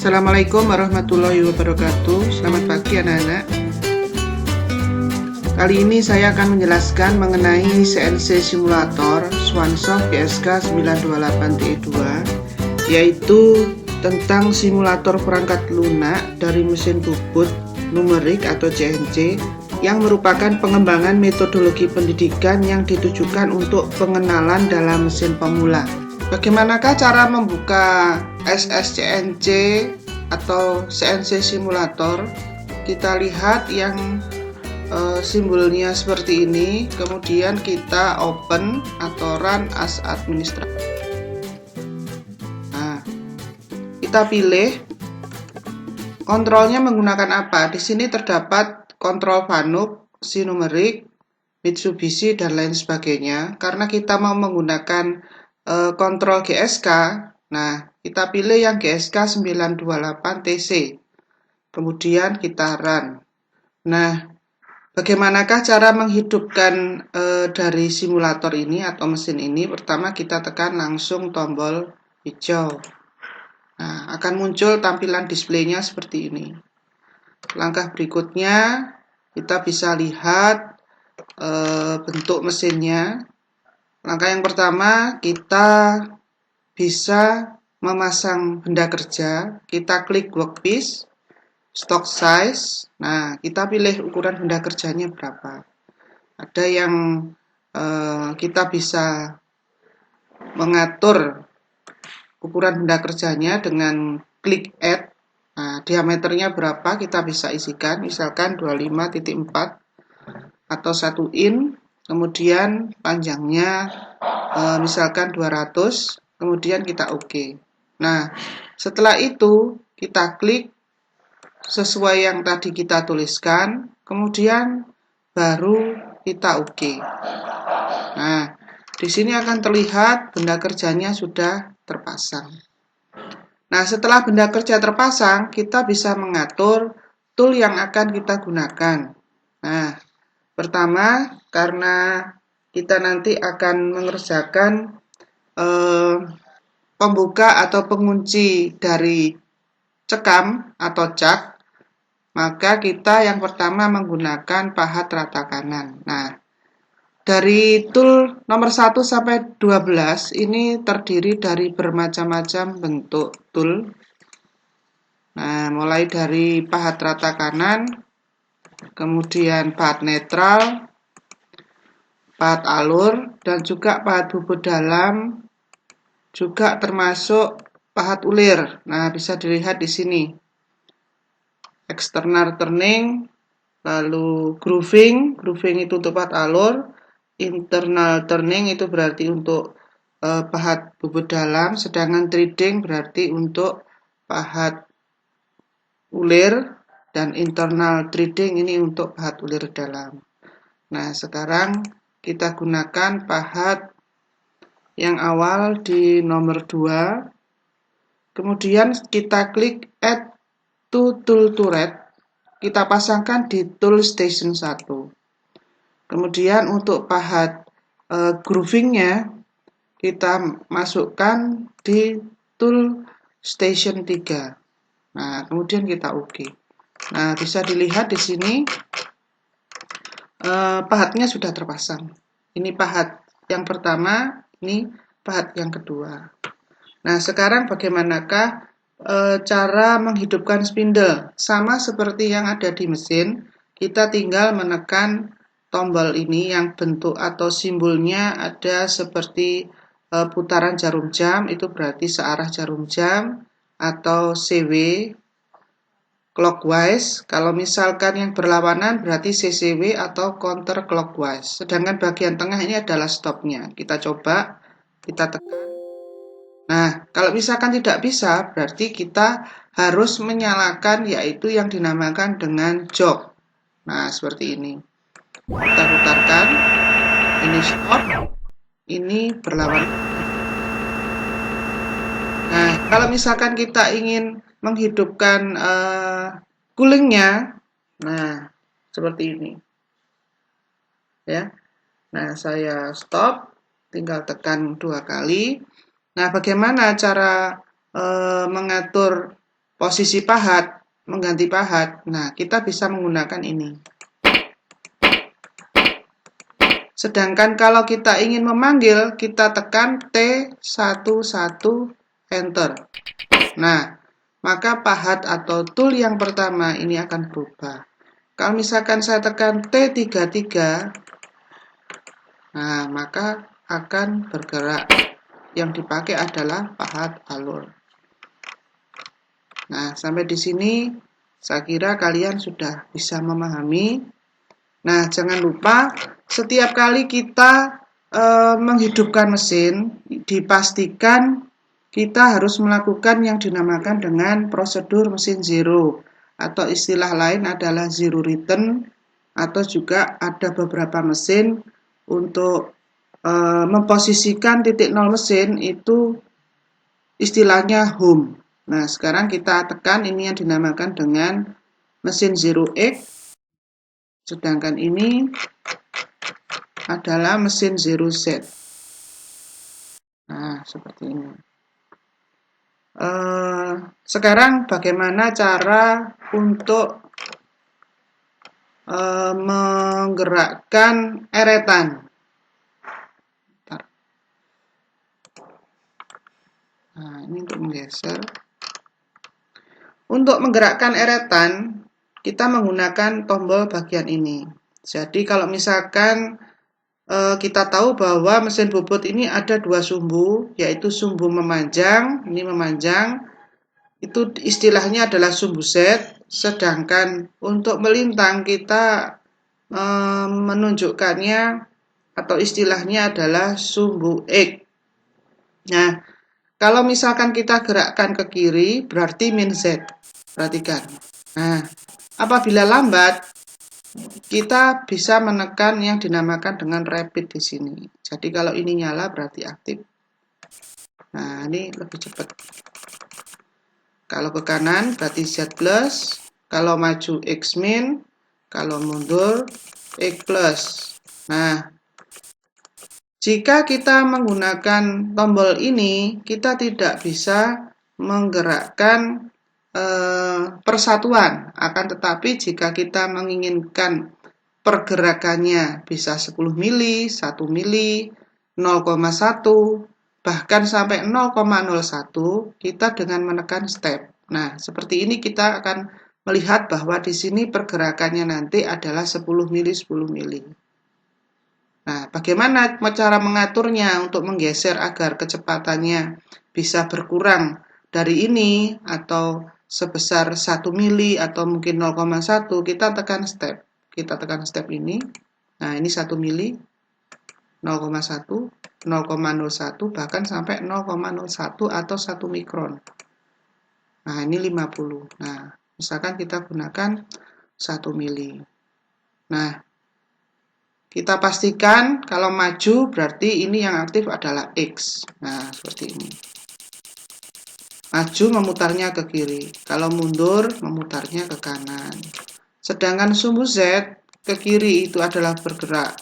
Assalamualaikum warahmatullahi wabarakatuh. Selamat pagi anak-anak. Kali ini saya akan menjelaskan mengenai CNC simulator Swansoft GSK 928TE2, yaitu tentang simulator perangkat lunak dari mesin bubut numerik atau CNC yang merupakan pengembangan metodologi pendidikan yang ditujukan untuk pengenalan dalam mesin pemula. Bagaimanakah cara membuka SSCNC atau CNC simulator? Kita lihat yang simbolnya seperti ini, kemudian kita open atau run as administrator. Nah, kita pilih kontrolnya menggunakan apa. Di sini terdapat kontrol Fanuc, Sinumerik, Mitsubishi dan lain sebagainya. Karena kita mau menggunakan kontrol GSK, nah kita pilih yang GSK 928TC, kemudian kita run. Nah, bagaimanakah cara menghidupkan dari simulator ini atau mesin ini? Pertama kita tekan langsung tombol hijau. Nah, akan muncul tampilan displaynya seperti ini. Langkah berikutnya kita bisa lihat bentuk mesinnya. Langkah yang pertama, kita bisa memasang benda kerja. Kita klik workpiece, stock size. Nah, kita pilih ukuran benda kerjanya berapa. Ada yang kita bisa mengatur ukuran benda kerjanya dengan klik add. Nah, diameternya berapa kita bisa isikan, misalkan 25.4 atau 1 in. Kemudian panjangnya misalkan 200, kemudian kita OK. Nah, setelah itu kita klik sesuai yang tadi kita tuliskan, kemudian baru kita OK. Nah, di sini akan terlihat benda kerjanya sudah terpasang. Nah, setelah benda kerja terpasang, kita bisa mengatur tool yang akan kita gunakan. Nah, pertama, karena kita nanti akan mengerjakan pembuka atau pengunci dari cekam atau cak, maka kita yang pertama menggunakan pahat rata kanan. Nah, dari tool nomor 1 sampai 12 ini terdiri dari bermacam-macam bentuk tool. Nah, mulai dari pahat rata kanan, kemudian pahat netral, pahat alur, dan juga pahat bubut dalam, juga termasuk pahat ulir. Nah, bisa dilihat di sini. External turning, lalu grooving itu untuk pahat alur, internal turning itu berarti untuk pahat bubut dalam, sedangkan threading berarti untuk pahat ulir, dan internal threading ini untuk pahat ulir dalam. Nah, sekarang kita gunakan pahat yang awal di nomor 2. Kemudian kita klik add to tool turret. Kita pasangkan di tool station 1. Kemudian untuk pahat groovingnya kita masukkan di tool station 3. Nah, kemudian kita OK. Nah, bisa dilihat di sini pahatnya sudah terpasang. Ini pahat yang pertama, ini pahat yang kedua. Nah, sekarang bagaimanakah cara menghidupkan spindle? Sama seperti yang ada di mesin, kita tinggal menekan tombol ini yang bentuk atau simbolnya ada seperti putaran jarum jam, itu berarti searah jarum jam, atau CW, clockwise. Kalau misalkan yang berlawanan berarti CCW atau counter clockwise. Sedangkan bagian tengah ini adalah stopnya. Kita coba, kita tekan. Nah, kalau misalkan tidak bisa, berarti kita harus menyalakan yaitu yang dinamakan dengan jog. Nah, seperti ini. Kita putarkan. Ini stop. Ini berlawanan. Nah, kalau misalkan kita ingin menghidupkan coolingnya, nah seperti ini, ya. Nah, saya stop, tinggal tekan 2 kali. Nah, bagaimana cara mengatur posisi pahat, mengganti pahat. Nah, kita bisa menggunakan ini. Sedangkan kalau kita ingin memanggil, kita tekan T11 Enter. Nah, maka pahat atau tool yang pertama ini akan berubah. Kalau misalkan saya tekan T33, nah, maka akan bergerak. Yang dipakai adalah pahat alur. Nah, sampai di sini saya kira kalian sudah bisa memahami. Nah, jangan lupa setiap kali kita menghidupkan mesin, dipastikan kita harus melakukan yang dinamakan dengan prosedur mesin zero, atau istilah lain adalah zero return, atau juga ada beberapa mesin untuk memposisikan titik nol mesin itu istilahnya home. Nah, sekarang kita tekan ini yang dinamakan dengan mesin 0x, sedangkan ini adalah mesin 0Z. Nah, seperti ini. Sekarang bagaimana cara untuk menggerakkan eretan? Nah, ini untuk menggeser. Untuk menggerakkan eretan, kita menggunakan tombol bagian ini. Jadi kalau misalkan kita tahu bahwa mesin bobot ini ada dua sumbu, yaitu sumbu memanjang, ini memanjang, itu istilahnya adalah sumbu Z, sedangkan untuk melintang kita menunjukkannya atau istilahnya adalah sumbu X. Nah, kalau misalkan kita gerakkan ke kiri, berarti min Z. Perhatikan. Nah, apabila lambat, kita bisa menekan yang dinamakan dengan rapid di sini. Jadi kalau ini nyala berarti aktif. Nah, ini lebih cepat. Kalau ke kanan berarti Z plus, kalau maju X min, kalau mundur X plus. Nah, jika kita menggunakan tombol ini, kita tidak bisa menggerakkan persatuan. Akan tetapi jika kita menginginkan pergerakannya bisa 10 mili, 1 mili, 0,1, bahkan sampai 0,01, kita dengan menekan step. Nah, seperti ini kita akan melihat bahwa di sini pergerakannya nanti adalah 10 mili, 10 mili. Nah, bagaimana cara mengaturnya untuk menggeser agar kecepatannya bisa berkurang dari ini atau sebesar 1 mili atau mungkin 0,1, kita tekan step. Kita tekan step ini. Nah, ini 1 mili, 0,1, 0,01, bahkan sampai 0,01 atau 1 mikron. Nah, ini 50. Nah, misalkan kita gunakan 1 mili. Nah, kita pastikan kalau maju berarti ini yang aktif adalah X. Nah, seperti ini. Maju memutarnya ke kiri. Kalau mundur memutarnya ke kanan. Sedangkan sumbu Z ke kiri itu adalah bergerak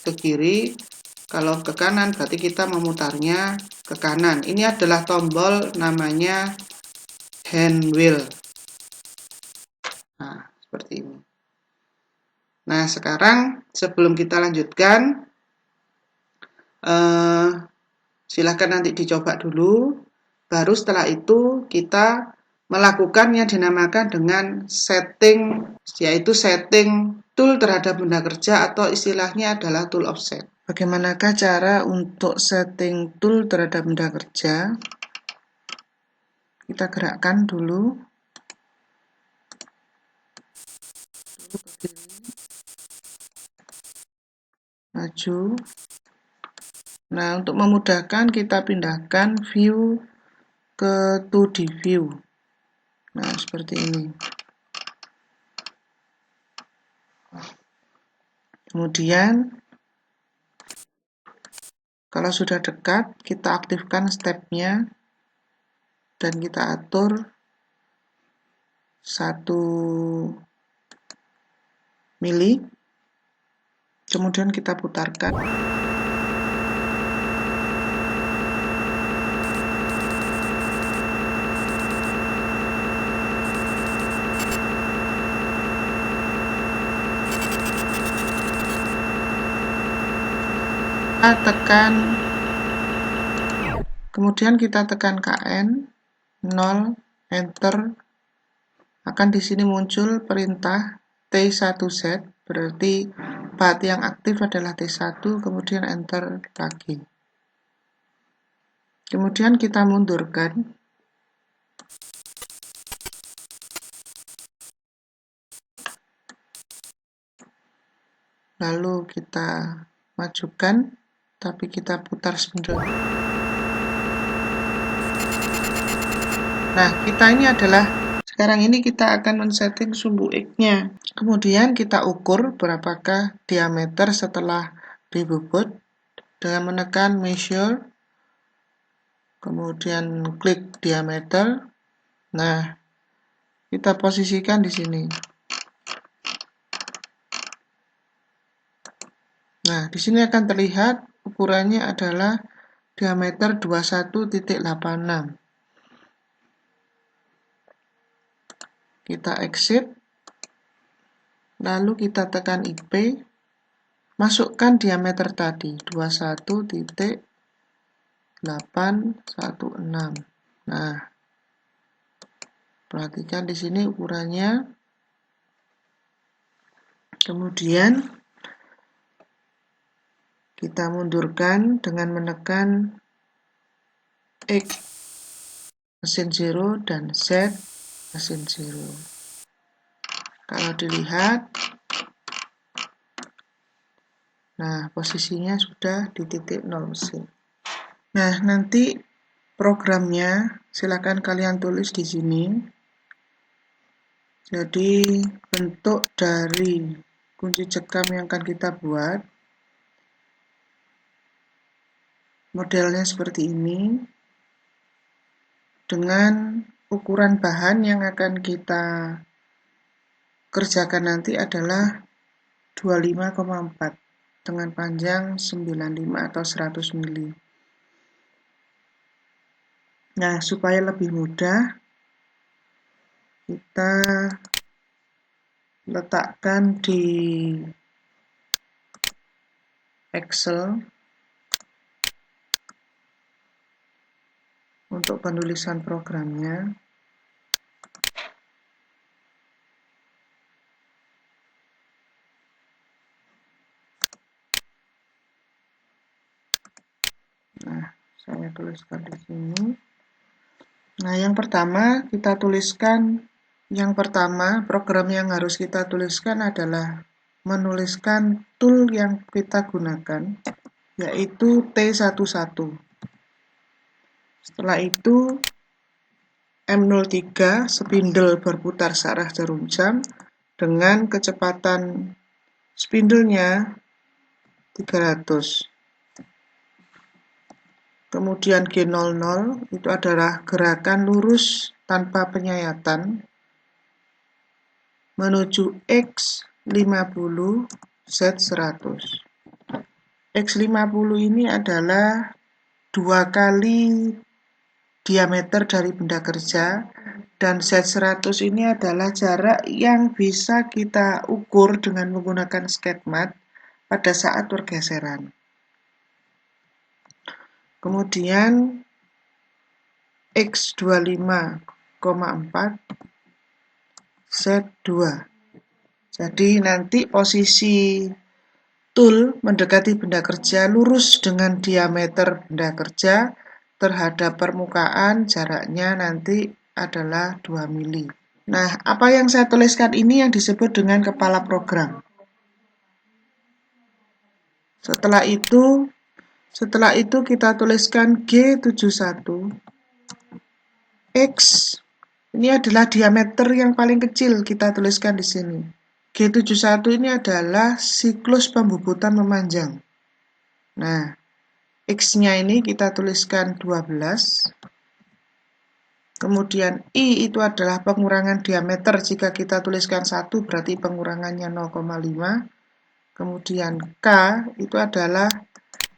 ke kiri. Kalau ke kanan berarti kita memutarnya ke kanan. Ini adalah tombol namanya hand wheel. Nah, seperti ini. Nah, sekarang sebelum kita lanjutkan, silahkan nanti dicoba dulu. Baru setelah itu kita melakukan yang dinamakan dengan setting, yaitu setting tool terhadap benda kerja atau istilahnya adalah tool offset. Bagaimanakah cara untuk setting tool terhadap benda kerja? Kita gerakkan dulu. Maju. Nah, untuk memudahkan kita pindahkan view ke 2D view. Nah, seperti ini. Kemudian, kalau sudah dekat, kita aktifkan stepnya dan kita atur 1 mili. Kemudian kita putarkan. kita tekan, kemudian kita tekan KN 0, enter, akan di sini muncul perintah T1Z, berarti path yang aktif adalah T1, kemudian enter lagi. Kemudian kita mundurkan. Lalu kita majukan, tapi kita putar spindle. Nah, kita ini adalah, sekarang ini kita akan men-setting sumbu X-nya. Kemudian kita ukur berapakah diameter setelah dibobot dengan menekan measure, kemudian klik diameter. Nah, kita posisikan di sini. Nah, di sini akan terlihat ukurannya adalah diameter 21.86. Kita exit, lalu kita tekan IP, masukkan diameter tadi 21.816. Nah, perhatikan di sini ukurannya. Kemudian kita mundurkan dengan menekan X mesin 0 dan Z mesin 0. Kalau dilihat, nah posisinya sudah di titik 0 mesin. Nah, nanti programnya silakan kalian tulis di sini. Jadi bentuk dari kunci cekam yang akan kita buat modelnya seperti ini, dengan ukuran bahan yang akan kita kerjakan nanti adalah 25,4 dengan panjang 95 atau 100 mili. Nah, supaya lebih mudah, kita letakkan di Excel untuk penulisan programnya. Nah, saya tuliskan di sini. Nah, yang pertama kita tuliskan, program yang harus kita tuliskan adalah menuliskan tool yang kita gunakan, yaitu T11. Setelah itu M03 spindle berputar searah jarum jam dengan kecepatan spindlenya 300. Kemudian G00 itu adalah gerakan lurus tanpa penyayatan menuju X50 Z100. X50 ini adalah 2 kali diameter dari benda kerja, dan Z100 ini adalah jarak yang bisa kita ukur dengan menggunakan sketmat pada saat pergeseran. Kemudian X25,4 Z2. Jadi nanti posisi tool mendekati benda kerja lurus dengan diameter benda kerja terhadap permukaan, jaraknya nanti adalah 2 mili. Nah, apa yang saya tuliskan ini yang disebut dengan kepala program. Setelah itu kita tuliskan G71 X, ini adalah diameter yang paling kecil, kita tuliskan di sini. G71 ini adalah siklus pembubutan memanjang. Nah, X-nya ini kita tuliskan 12. Kemudian I itu adalah pengurangan diameter, jika kita tuliskan 1 berarti pengurangannya 0,5. Kemudian K itu adalah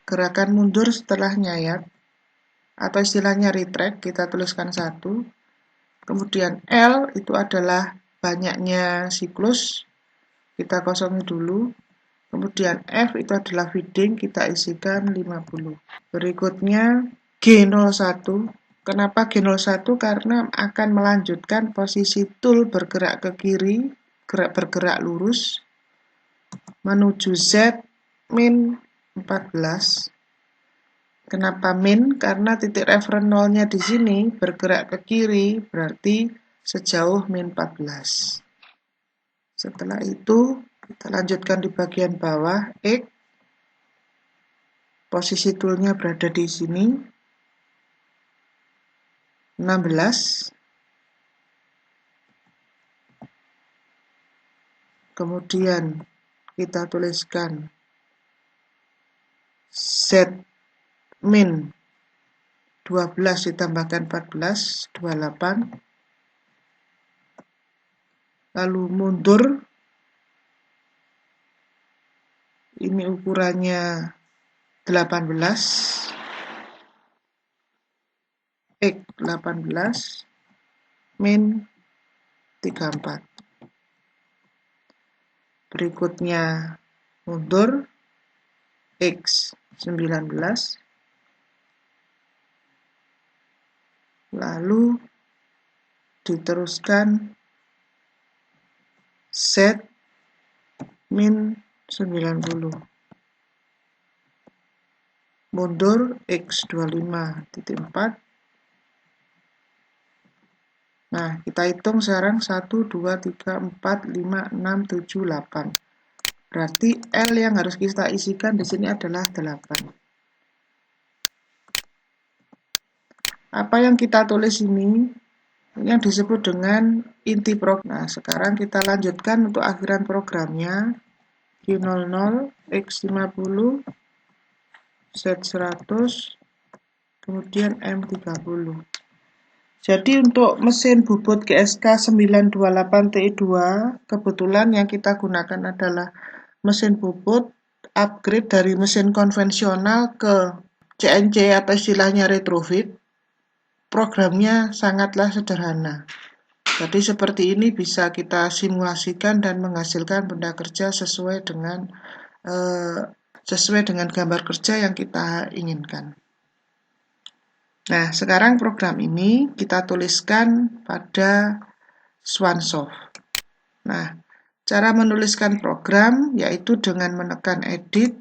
gerakan mundur setelah nyayat, atau istilahnya retract, kita tuliskan 1. Kemudian L itu adalah banyaknya siklus, kita kosongi dulu. Kemudian F itu adalah feeding, kita isikan 50. Berikutnya G01. Kenapa G01? Karena akan melanjutkan posisi tool bergerak ke kiri, bergerak lurus, menuju Z min 14. Kenapa min? Karena titik reference nolnya di sini bergerak ke kiri, berarti sejauh min 14. Setelah itu, kita lanjutkan di bagian bawah, X. Posisi toolnya berada di sini, 16. Kemudian kita tuliskan Z min 12 ditambahkan 14, 28. Lalu mundur, ini ukurannya 18, X 18, min 34. Berikutnya mundur, X 19, lalu diteruskan Z min 90, mundur X 25.4. Nah, kita hitung sekarang 1, 2, 3, 4, 5, 6, 7, 8. Berarti L yang harus kita isikan di sini adalah 8. Apa yang kita tulis ini yang disebut dengan inti program. Nah, sekarang kita lanjutkan untuk akhiran programnya. G00, X50, Z100, kemudian M30. Jadi untuk mesin bubut GSK 928TI2, kebetulan yang kita gunakan adalah mesin bubut upgrade dari mesin konvensional ke CNC atau istilahnya retrofit. Programnya sangatlah sederhana. Jadi seperti ini bisa kita simulasikan dan menghasilkan benda kerja sesuai dengan gambar kerja yang kita inginkan. Nah, sekarang program ini kita tuliskan pada Swansoft. Nah, cara menuliskan program yaitu dengan menekan edit.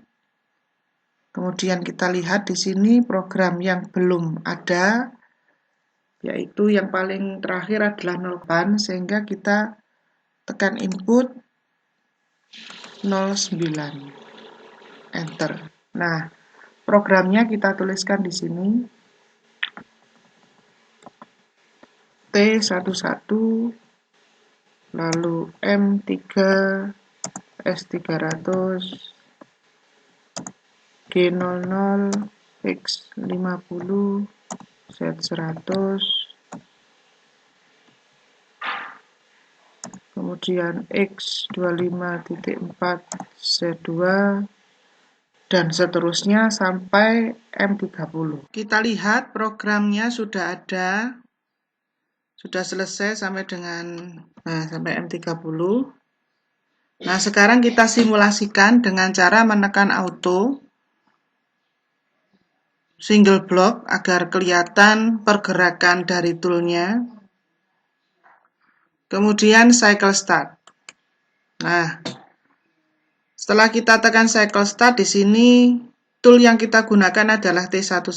Kemudian kita lihat di sini program yang belum ada, yaitu yang paling terakhir adalah 08, sehingga kita tekan input 09. Enter. Nah, programnya kita tuliskan di sini. T11, lalu M3, S300, G00, X50, Z100, kemudian X25.4, Z2, dan seterusnya sampai M30. Kita lihat programnya sudah ada. Sudah selesai sampai dengan sampai M30. Nah, sekarang kita simulasikan dengan cara menekan auto single block agar kelihatan pergerakan dari toolnya. Kemudian cycle start. Nah, setelah kita tekan cycle start, di sini tool yang kita gunakan adalah T11.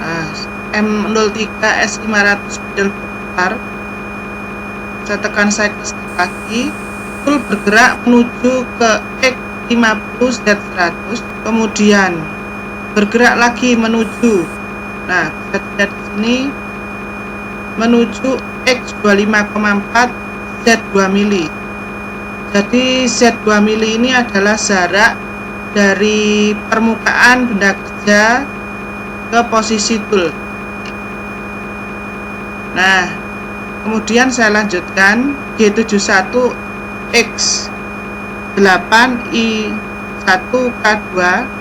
Nah, M03 S500 pedal putar. Saya tekan cycle start lagi, tool bergerak menuju ke X50 Z100, kemudian bergerak lagi menuju, nah kita lihat di sini, menuju X25,4 Z2 mili. Jadi Z2 mili ini adalah jarak dari permukaan benda kerja ke posisi tool. Nah, kemudian saya lanjutkan G71 X8 I1 K2.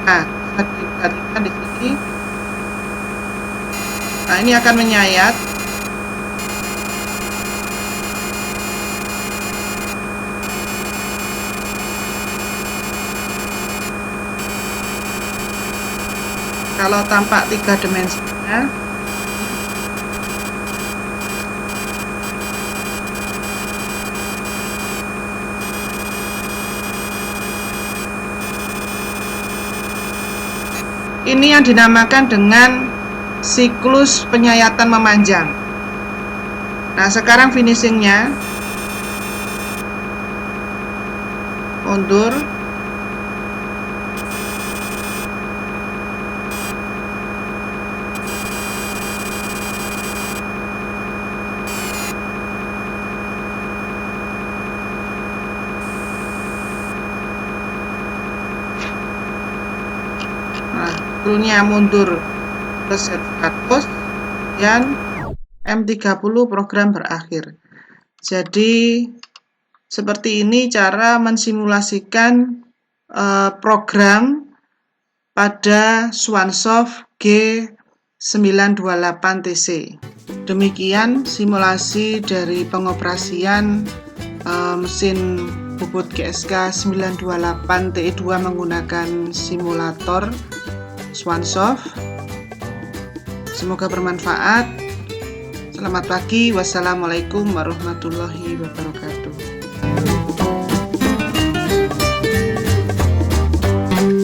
Nah, bisa diperhatikan di sini. Nah, ini akan menyayat. Kalau tampak 3 dimensinya, ini yang dinamakan dengan siklus penyayatan memanjang. Nah, sekarang finishingnya, mundur, nah, scrollnya mundur ke set 100 dan M30 program berakhir. Jadi seperti ini cara mensimulasikan program pada Swansoft G928TC. Demikian simulasi dari pengoperasian mesin bubut GSK 928 TE2 menggunakan simulator Swansoft. Semoga bermanfaat. Selamat pagi. Wassalamualaikum warahmatullahi wabarakatuh.